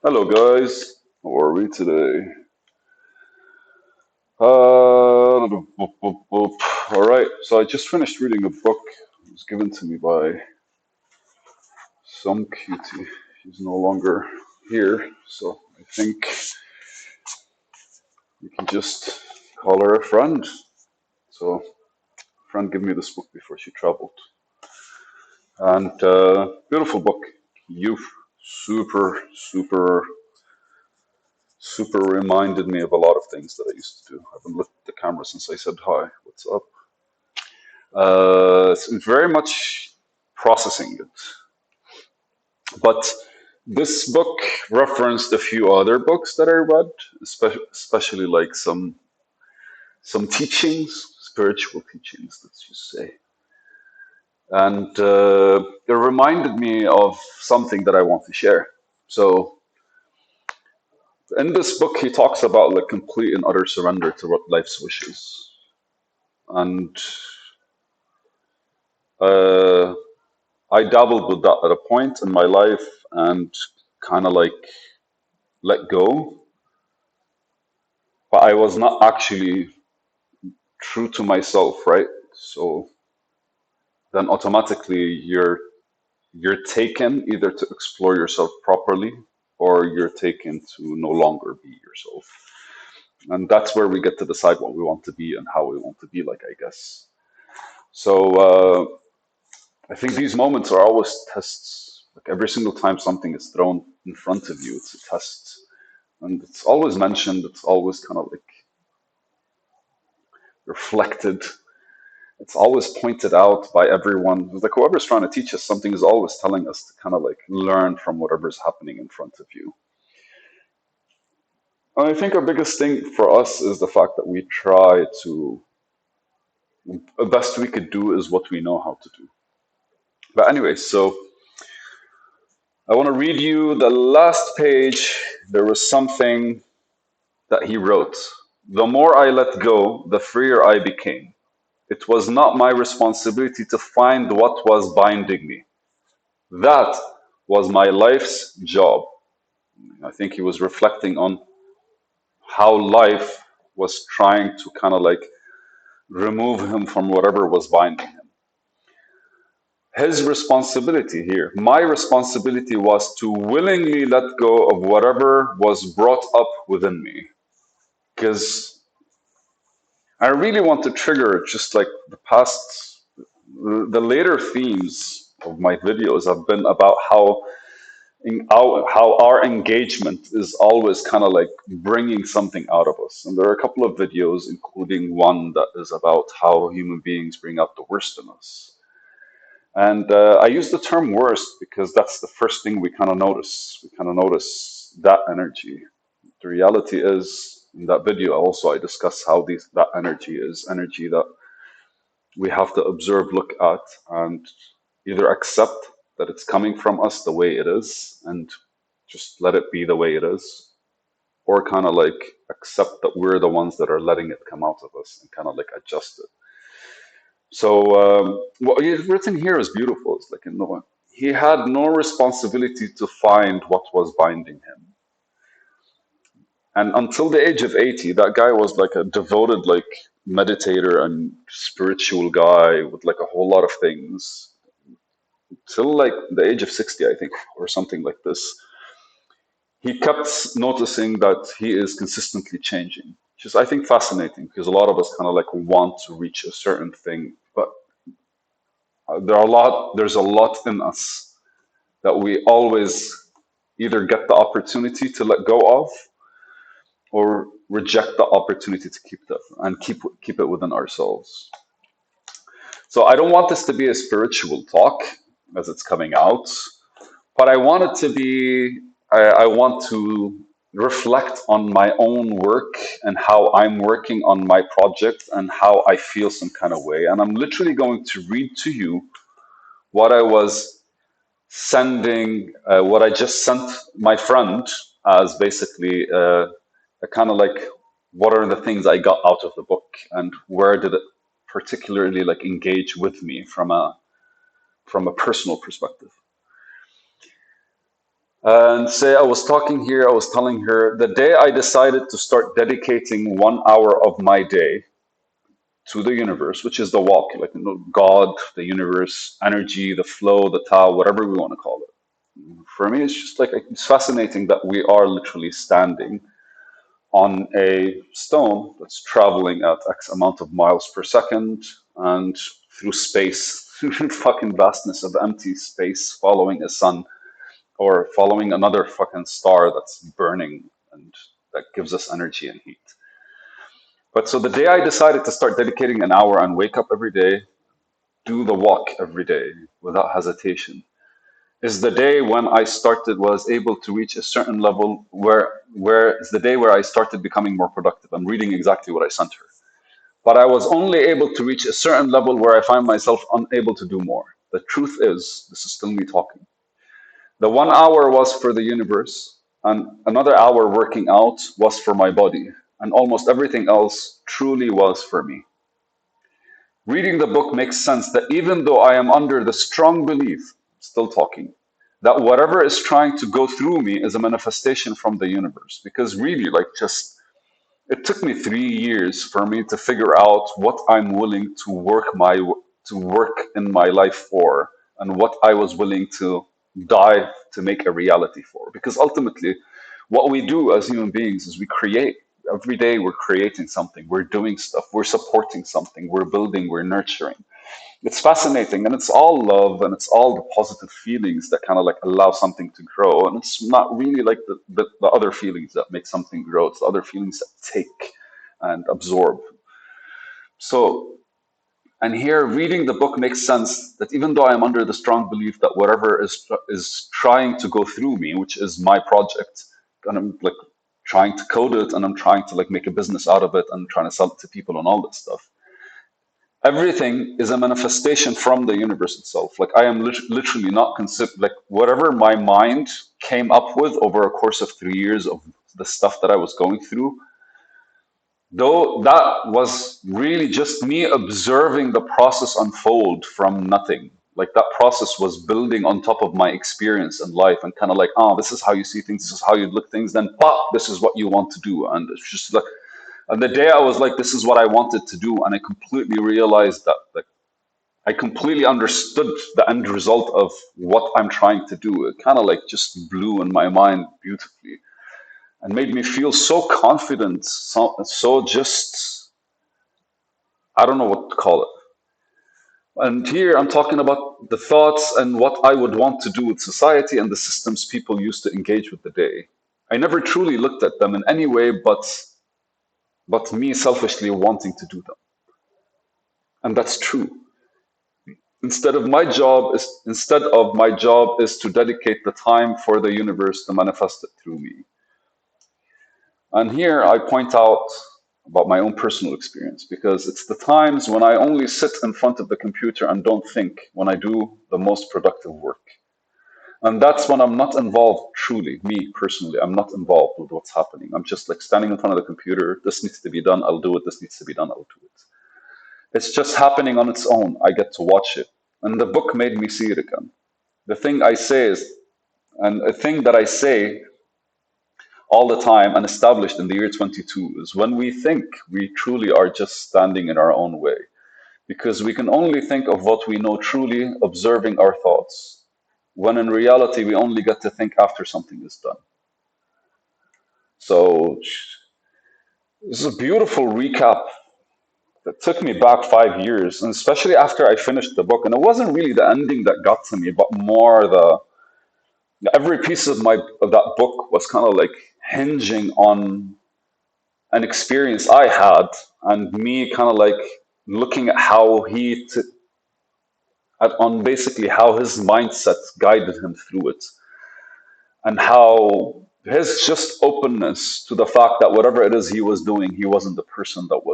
Hello, guys. How are we today? All right. So I just finished reading a book. It was given to me by some cutie. She's no longer here, so I think we can just call her a friend. So, a friend gave me this book before she traveled, and beautiful book. Youth, super reminded me of a lot of things that I used to do. I haven't looked at the camera since I said hi. What's up? It's very much processing it. But this book referenced a few other books that I read, especially like some teachings, spiritual teachings, let's just say. And it reminded me of something that I want to share. So in this book, he talks about like complete and utter surrender to what life's wishes. And uh, I dabbled with that at a point in my life and kind of like let go, but I was not actually true to myself, right? So then automatically you're taken either to explore yourself properly or you're taken to no longer be yourself. And that's where we get to decide what we want to be and how we want to be like, I guess. So I think these moments are always tests. Like every single time something is thrown in front of you, it's a test. And it's always mentioned, it's always kind of like reflected. It's always pointed out by everyone. It's like whoever's trying to teach us something is always telling us to kind of like learn from whatever's happening in front of you. And I think our biggest thing for us is the fact that we try to, the best we could do is what we know how to do. But anyway, so I want to read you the last page. There was something that he wrote. The more I let go, the freer I became. It was not my responsibility to find what was binding me. That was my life's job. I think he was reflecting on how life was trying to kind of like remove him from whatever was binding him. His responsibility here, my responsibility was to willingly let go of whatever was brought up within me. Because I really want to trigger just like the past, the later themes of my videos have been about how our engagement is always kind of like bringing something out of us. And there are a couple of videos, including one that is about how human beings bring out the worst in us. And I use the term worst because that's the first thing we kind of notice. We kind of notice that energy. The reality is, in that video also, I discuss how that energy is energy that we have to observe, look at, and either accept that it's coming from us the way it is and just let it be the way it is, or kind of like accept that we're the ones that are letting it come out of us and kind of like adjust it. So what he's written here is beautiful. It's like he had no responsibility to find what was binding him. And until the age of 80, that guy was like a devoted like meditator and spiritual guy with like a whole lot of things. Till like the age of 60, I think, or something like this. He kept noticing that he is consistently changing, which is, I think, fascinating because a lot of us kind of like want to reach a certain thing, but there's a lot in us that we always either get the opportunity to let go of or reject the opportunity to keep that and keep it within ourselves. So I don't want this to be a spiritual talk as it's coming out, but I want it to be, I want to reflect on my own work and how I'm working on my project and how I feel some kind of way. And I'm literally going to read to you what I was sending, what I just sent my friend as basically a kind of like, what are the things I got out of the book and where did it particularly like engage with me from a personal perspective. And say I was talking here, I was telling her the day I decided to start dedicating 1 hour of my day to the universe, which is the walk, like God, the universe, energy, the flow, the Tao, whatever we want to call it. For me, it's just like it's fascinating that we are literally standing on a stone that's traveling at X amount of miles per second and through space, through fucking vastness of empty space, following a sun or following another fucking star that's burning and that gives us energy and heat. But so the day I decided to start dedicating an hour and wake up every day, do the walk every day without hesitation, is the day when I started was able to reach a certain level where it's the day where I started becoming more productive. I'm reading exactly what I sent her. But I was only able to reach a certain level where I find myself unable to do more. The truth is, this is still me talking. The 1 hour was for the universe, and another hour working out was for my body, and almost everything else truly was for me. Reading the book makes sense that even though I am under the strong belief, still talking, that whatever is trying to go through me is a manifestation from the universe. Because really, like, just it took me 3 years for me to figure out what I'm willing to work in my life for, and what I was willing to die to make a reality for. Because ultimately, what we do as human beings is we create. Every day we're creating something, we're doing stuff, we're supporting something, we're building, we're nurturing. It's fascinating, and it's all love, and it's all the positive feelings that kind of like allow something to grow. And it's not really like the other feelings that make something grow, it's the other feelings that take and absorb. So, and here reading the book makes sense that even though I'm under the strong belief that whatever is trying to go through me, which is my project, and I'm like trying to code it, and I'm trying to like make a business out of it, and trying to sell it to people and all that stuff, everything is a manifestation from the universe itself. Like I am literally not consider like whatever my mind came up with over a course of 3 years of the stuff that I was going through, though that was really just me observing the process unfold from nothing. Like that process was building on top of my experience in life, and kind of like, oh, this is how you see things, this is how you look things, then pop, this is what you want to do. And it's just like, and the day I was like, this is what I wanted to do, and I completely realized that, like, I completely understood the end result of what I'm trying to do. It kind of like just blew in my mind beautifully and made me feel so confident, so just, I don't know what to call it. And here I'm talking about the thoughts and what I would want to do with society and the systems people use to engage with the day. I never truly looked at them in any way but me selfishly wanting to do them. And that's true. Instead of my job is to dedicate the time for the universe to manifest it through me. And here I point out about my own personal experience, because it's the times when I only sit in front of the computer and don't think when I do the most productive work. And that's when I'm not involved truly, me personally, I'm not involved with what's happening. I'm just like standing in front of the computer. This needs to be done, I'll do it. This needs to be done, I'll do it. It's just happening on its own. I get to watch it. And the book made me see it again. The thing I say is, and a thing that I say all the time and established in the year 22 is, when we think, we truly are just standing in our own way, because we can only think of what we know truly observing our thoughts, when in reality we only get to think after something is done. So this is a beautiful recap that took me back 5 years, and especially after I finished the book. And it wasn't really the ending that got to me, but more the every piece of that book was kind of like hinging on an experience I had, and me kind of like looking at on basically how his mindset guided him through it, and how his just openness to the fact that whatever it is he was doing, he wasn't the person that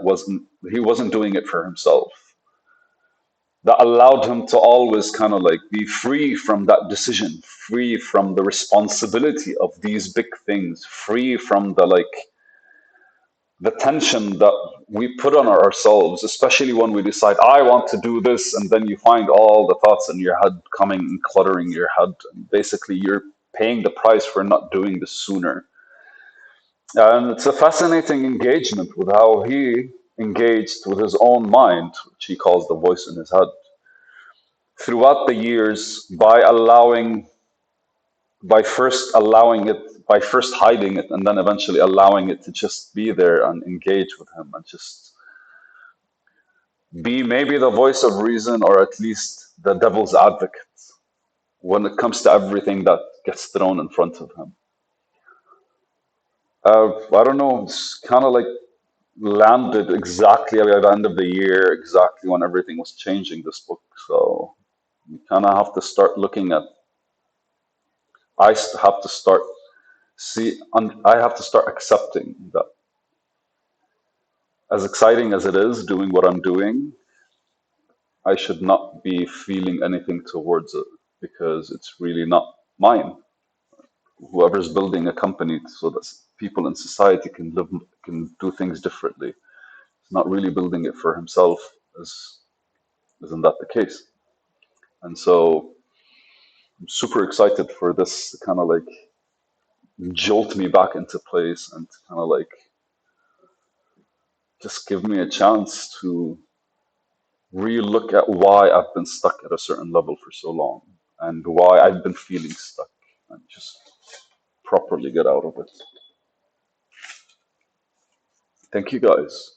wasn't he wasn't doing it for himself, that allowed him to always kind of like be free from that decision, free from the responsibility of these big things, free from the tension that we put on ourselves, especially when we decide, I want to do this, and then you find all the thoughts in your head coming and cluttering your head. And basically, you're paying the price for not doing this sooner. And it's a fascinating engagement with how he engaged with his own mind, which he calls the voice in his head, throughout the years by first hiding it, and then eventually allowing it to just be there and engage with him and just be maybe the voice of reason or at least the devil's advocate when it comes to everything that gets thrown in front of him. I don't know, it's kind of like landed exactly at the end of the year, exactly when everything was changing this book. So you kind of have to start looking at, have to start I have to start accepting that as exciting as it is doing what I'm doing, I should not be feeling anything towards it because it's really not mine. Whoever's building a company so that people in society can do things differently, is not really building it for himself. Is Isn't that the case? And so I'm super excited for this to kind of like jolt me back into place and kind of like just give me a chance to re-look at why I've been stuck at a certain level for so long and why I've been feeling stuck and just properly get out of it. Thank you guys.